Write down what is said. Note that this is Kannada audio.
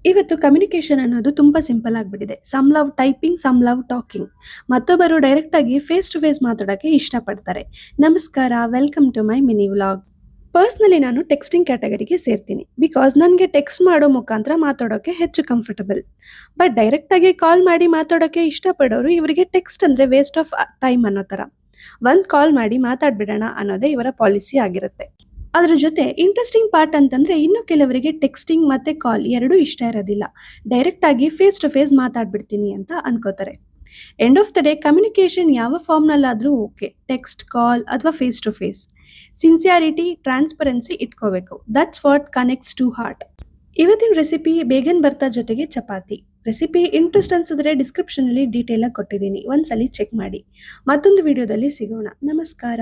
ಇವತ್ತು ಕಮ್ಯುನಿಕೇಷನ್ ಅನ್ನೋದು ತುಂಬ ಸಿಂಪಲ್ ಆಗಿಬಿಟ್ಟಿದೆ. Some love typing, some love talking. ಮತ್ತೊಬ್ಬರು ಡೈರೆಕ್ಟ್ ಆಗಿ ಫೇಸ್ ಟು ಫೇಸ್ ಮಾತಾಡೋಕ್ಕೆ ಇಷ್ಟಪಡ್ತಾರೆ. ನಮಸ್ಕಾರ, welcome to my mini vlog. Personally ನಾನು ಟೆಕ್ಸ್ಟಿಂಗ್ ಕ್ಯಾಟಗರಿಗೆ ಸೇರ್ತೀನಿ. ಬಿಕಾಸ್ ನನಗೆ ಟೆಕ್ಸ್ಟ್ ಮಾಡೋ ಮುಖಾಂತರ ಮಾತಾಡೋಕ್ಕೆ ಹೆಚ್ಚು ಕಂಫರ್ಟಬಲ್. ಬಟ್ ಡೈರೆಕ್ಟಾಗಿ ಕಾಲ್ ಮಾಡಿ ಮಾತಾಡೋಕ್ಕೆ ಇಷ್ಟಪಡೋರು ಇವರಿಗೆ ಟೆಕ್ಸ್ಟ್ ಅಂದರೆ ವೇಸ್ಟ್ ಆಫ್ ಟೈಮ್ ಅನ್ನೋ ಥರ. ಒಂದು ಕಾಲ್ ಮಾಡಿ ಮಾತಾಡ್ಬಿಡೋಣ ಅನ್ನೋದೇ ಇವರ ಪಾಲಿಸಿ ಆಗಿರುತ್ತೆ. ಅದ್ರ ಜೊತೆ ಇಂಟ್ರೆಸ್ಟಿಂಗ್ ಪಾರ್ಟ್ ಅಂತಂದ್ರೆ ಇನ್ನು ಕೆಲವರಿಗೆ ಟೆಕ್ಸ್ಟಿಂಗ್ ಮತ್ತೆ ಕಾಲ್ ಎರಡೂ ಇಷ್ಟ ಇರೋದಿಲ್ಲ. ಡೈರೆಕ್ಟ್ ಆಗಿ ಫೇಸ್ ಟು ಫೇಸ್ ಮಾತಾಡ್ಬಿಡ್ತೀನಿ ಅಂತ ಅನ್ಕೋತಾರೆ. End of the day communication ಯಾವ ಫಾರ್ಮ್ನಲ್ಲಾದರೂ ಓಕೆ, ಟೆಕ್ಸ್ಟ್, ಕಾಲ್ ಅಥವಾ face to face. Sincerity, transparency ಇಟ್ಕೋಬೇಕು. That's what connects to heart. ಇವತ್ತಿನ ರೆಸಿಪಿ ಬೇಗನ್ ಬರ್ತಾ ಜೊತೆಗೆ ಚಪಾತಿ. ರೆಸಿಪಿ ಇಂಟ್ರೆಸ್ಟ್ ಅನ್ಸಿದ್ರೆ ಡಿಸ್ಕ್ರಿಪ್ಷನಲ್ಲಿ ಡೀಟೇಲ್ ಆಗಿ ಕೊಟ್ಟಿದ್ದೀನಿ, ಒಂದ್ಸಲಿ ಚೆಕ್ ಮಾಡಿ. ಮತ್ತೊಂದು ವಿಡಿಯೋದಲ್ಲಿ ಸಿಗೋಣ. ನಮಸ್ಕಾರ.